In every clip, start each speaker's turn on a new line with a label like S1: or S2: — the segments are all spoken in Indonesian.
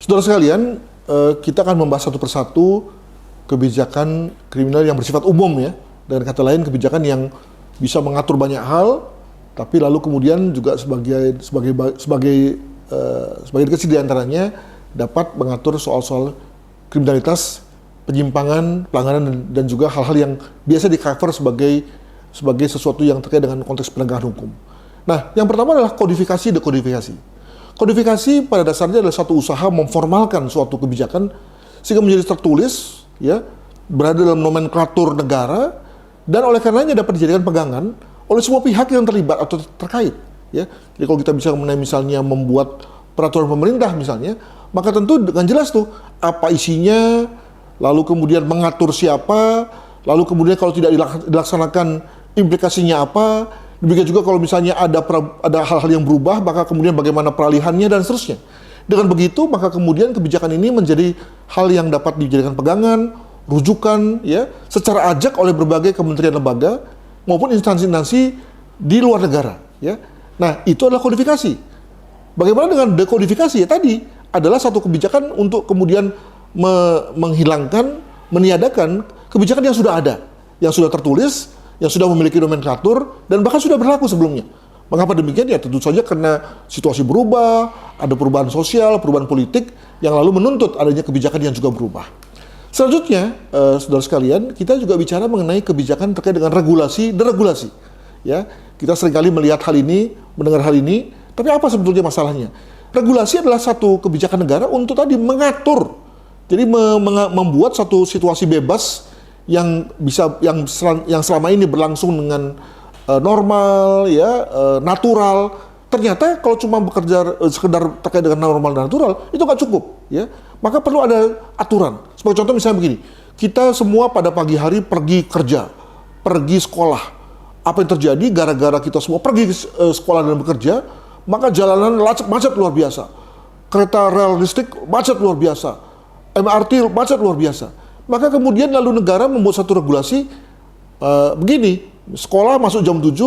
S1: Saudara sekalian, kita akan membahas satu persatu kebijakan kriminal yang bersifat umum ya. Dengan kata lain, kebijakan yang bisa mengatur banyak hal, tapi lalu kemudian juga sebagai kecil di antaranya dapat mengatur soal-soal kriminalitas, penyimpangan, pelanggaran dan juga hal-hal yang biasa di-cover sebagai sesuatu yang terkait dengan konteks penegakan hukum. Nah, yang pertama adalah kodifikasi, dekodifikasi. Kodifikasi pada dasarnya adalah satu usaha memformalkan suatu kebijakan sehingga menjadi tertulis, ya, berada dalam nomenklatur negara dan oleh karenanya dapat dijadikan pegangan oleh semua pihak yang terlibat atau terkait. Ya, jadi kalau kita bisa mengenai misalnya membuat peraturan pemerintah misalnya, maka tentu dengan jelas tuh apa isinya, lalu kemudian mengatur siapa, lalu kemudian kalau tidak dilaksanakan implikasinya apa. Demikian juga kalau misalnya ada hal-hal yang berubah, maka kemudian bagaimana peralihannya dan seterusnya. Dengan begitu, maka kemudian kebijakan ini menjadi hal yang dapat dijadikan pegangan, rujukan, ya, secara ajak oleh berbagai kementerian lembaga maupun instansi-instansi di luar negara. Ya. Nah, itu adalah kodifikasi. Bagaimana dengan dekodifikasi? Ya, tadi adalah satu kebijakan untuk kemudian menghilangkan, meniadakan kebijakan yang sudah ada, yang sudah tertulis, yang sudah memiliki nomenklatur dan bahkan sudah berlaku sebelumnya. Mengapa demikian? Ya tentu saja karena situasi berubah, ada perubahan sosial, perubahan politik yang lalu menuntut adanya kebijakan yang juga berubah. Selanjutnya, saudara sekalian, kita juga bicara mengenai kebijakan terkait dengan regulasi, deregulasi. Ya, kita seringkali melihat hal ini, mendengar hal ini, tapi apa sebetulnya masalahnya? Regulasi adalah satu kebijakan negara untuk tadi mengatur, jadi membuat satu situasi bebas yang selama ini berlangsung dengan normal, ya, natural. Ternyata kalau cuma bekerja sekedar terkait dengan normal dan natural itu nggak cukup, ya. Maka perlu ada aturan. Sebagai contoh misalnya begini, kita semua pada pagi hari pergi kerja, pergi sekolah. Apa yang terjadi gara-gara kita semua pergi sekolah dan bekerja, maka jalanan macet luar biasa, kereta rel listrik macet luar biasa, MRT macet luar biasa. Maka kemudian lalu negara membuat satu regulasi begini, sekolah masuk jam 7,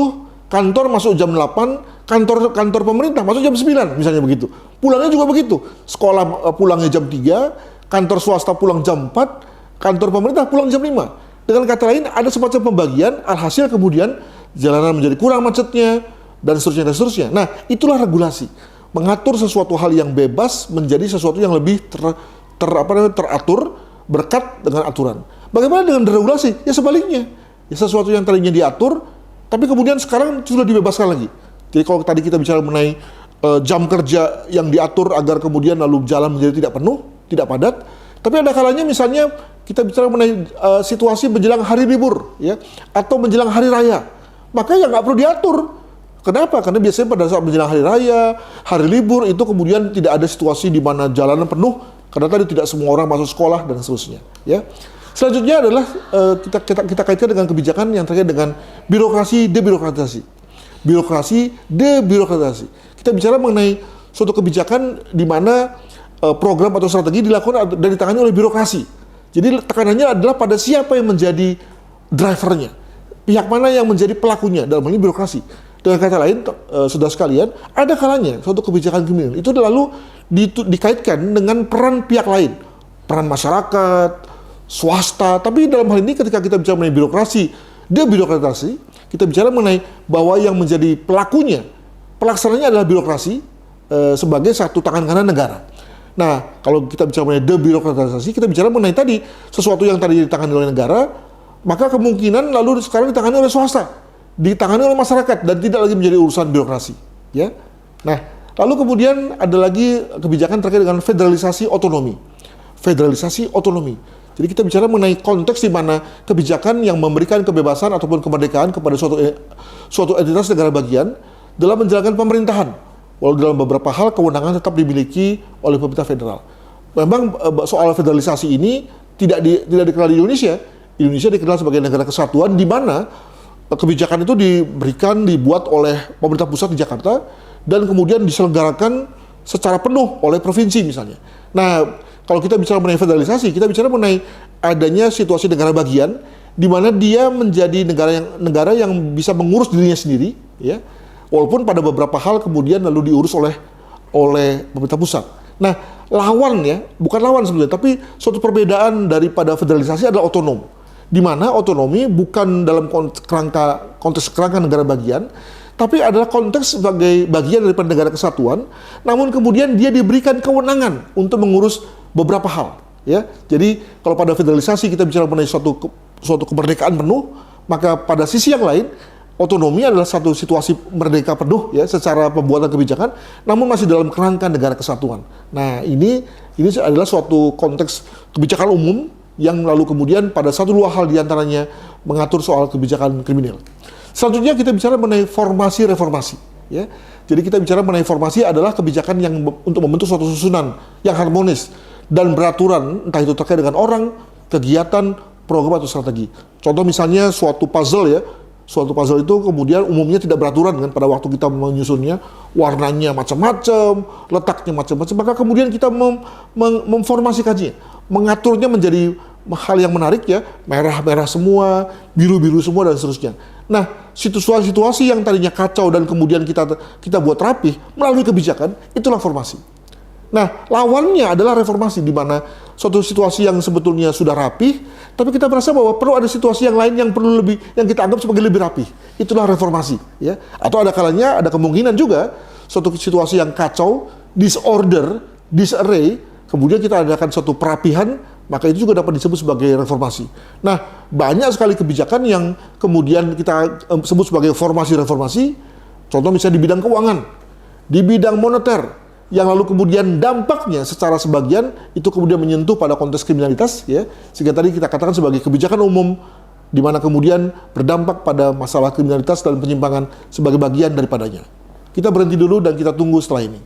S1: kantor masuk jam 8, kantor pemerintah masuk jam 9, misalnya begitu. Pulangnya juga begitu, sekolah pulangnya jam 3, kantor swasta pulang jam 4, kantor pemerintah pulang jam 5. Dengan kata lain, ada semacam pembagian, alhasil kemudian jalanan menjadi kurang macetnya, dan seterusnya, dan seterusnya. Nah, itulah regulasi. Mengatur sesuatu hal yang bebas menjadi sesuatu yang lebih teratur, berkat dengan aturan. Bagaimana dengan deregulasi? Ya sebaliknya. Ya sesuatu yang tadinya diatur, tapi kemudian sekarang sudah dibebaskan lagi. Jadi kalau tadi kita bicara mengenai jam kerja yang diatur agar kemudian lalu jalan menjadi tidak penuh, tidak padat. Tapi ada kalanya misalnya kita bicara mengenai situasi menjelang hari libur, ya, atau menjelang hari raya. Maka ya nggak perlu diatur. Kenapa? Karena biasanya pada saat menjelang hari raya, hari libur itu kemudian tidak ada situasi di mana jalanan penuh. Karena tadi tidak semua orang masuk sekolah dan seterusnya. Ya. Selanjutnya adalah kita kaitkan dengan kebijakan yang terkait dengan birokrasi, debirokratisasi. Birokrasi, debirokratisasi. Kita bicara mengenai suatu kebijakan di mana program atau strategi dilakukan dan ditangani oleh birokrasi. Jadi tekanannya adalah pada siapa yang menjadi drivernya, pihak mana yang menjadi pelakunya dalam hal ini birokrasi. Dengan kata lain, saudara sekalian, ada kalanya suatu kebijakan kriminal itu lalu dikaitkan dengan peran pihak lain, peran masyarakat, swasta. Tapi dalam hal ini ketika kita bicara mengenai birokrasi, debirokratisasi, kita bicara mengenai bahwa yang menjadi pelakunya, pelaksananya adalah birokrasi sebagai satu tangan kanan negara. Nah, kalau kita bicara mengenai debirokratisasi, kita bicara mengenai tadi sesuatu yang tadi ditangani oleh negara, maka kemungkinan lalu sekarang ditangani oleh swasta, ditangani oleh masyarakat dan tidak lagi menjadi urusan birokrasi. Ya, nah. Lalu kemudian ada lagi kebijakan terkait dengan federalisasi otonomi. Federalisasi otonomi. Jadi kita bicara mengenai konteks di mana kebijakan yang memberikan kebebasan ataupun kemerdekaan kepada suatu entitas negara bagian dalam menjalankan pemerintahan. Walau dalam beberapa hal kewenangan tetap dimiliki oleh pemerintah federal. Memang soal federalisasi ini tidak dikenal di Indonesia. Indonesia dikenal sebagai negara kesatuan di mana kebijakan itu dibuat oleh pemerintah pusat di Jakarta dan kemudian diselenggarakan secara penuh oleh provinsi misalnya. Nah, kalau kita bicara mengenai federalisasi, kita bicara mengenai adanya situasi negara bagian di mana dia menjadi negara yang bisa mengurus dirinya sendiri, ya. Walaupun pada beberapa hal kemudian lalu diurus oleh pemerintah pusat. Nah, lawan ya, bukan lawan sebenarnya, tapi suatu perbedaan daripada federalisasi adalah otonom. Di mana otonomi bukan dalam konteks kerangka negara bagian, tapi adalah konteks sebagai bagian daripada negara kesatuan, namun kemudian dia diberikan kewenangan untuk mengurus beberapa hal. Ya, jadi kalau pada federalisasi kita bicara mengenai suatu kemerdekaan penuh, maka pada sisi yang lain otonomi adalah satu situasi merdeka penuh ya secara pembuatan kebijakan, namun masih dalam kerangka negara kesatuan. Nah ini adalah suatu konteks kebijakan umum yang lalu kemudian pada satu dua hal diantaranya mengatur soal kebijakan kriminal. Selanjutnya kita bicara mengenai formasi reformasi. Ya, jadi kita bicara mengenai formasi adalah kebijakan yang untuk membentuk suatu susunan yang harmonis dan beraturan, entah itu terkait dengan orang, kegiatan, program atau strategi. Contoh misalnya suatu puzzle ya. Suatu puzzle itu kemudian umumnya tidak beraturan kan pada waktu kita menyusunnya, warnanya macam-macam, letaknya macam-macam, maka kemudian kita memformasikannya, mengaturnya menjadi hal yang menarik ya, merah-merah semua, biru-biru semua dan seterusnya. Nah, situasi-situasi yang tadinya kacau dan kemudian kita buat rapih melalui kebijakan, itulah formasi. Nah, lawannya adalah reformasi, di mana suatu situasi yang sebetulnya sudah rapih, tapi kita merasa bahwa perlu ada situasi yang lain yang perlu lebih, yang kita anggap sebagai lebih rapih. Itulah reformasi, ya. Atau ada kalanya, ada kemungkinan juga suatu situasi yang kacau, disorder, disarray, kemudian kita adakan suatu perapihan, maka itu juga dapat disebut sebagai reformasi. Nah, banyak sekali kebijakan yang kemudian kita sebut sebagai formasi-reformasi. Contoh misalnya di bidang keuangan, di bidang moneter, yang lalu kemudian dampaknya secara sebagian itu kemudian menyentuh pada konteks kriminalitas ya, sehingga tadi kita katakan sebagai kebijakan umum di mana kemudian berdampak pada masalah kriminalitas dan penyimpangan sebagai bagian daripadanya. Kita berhenti dulu dan kita tunggu setelah ini.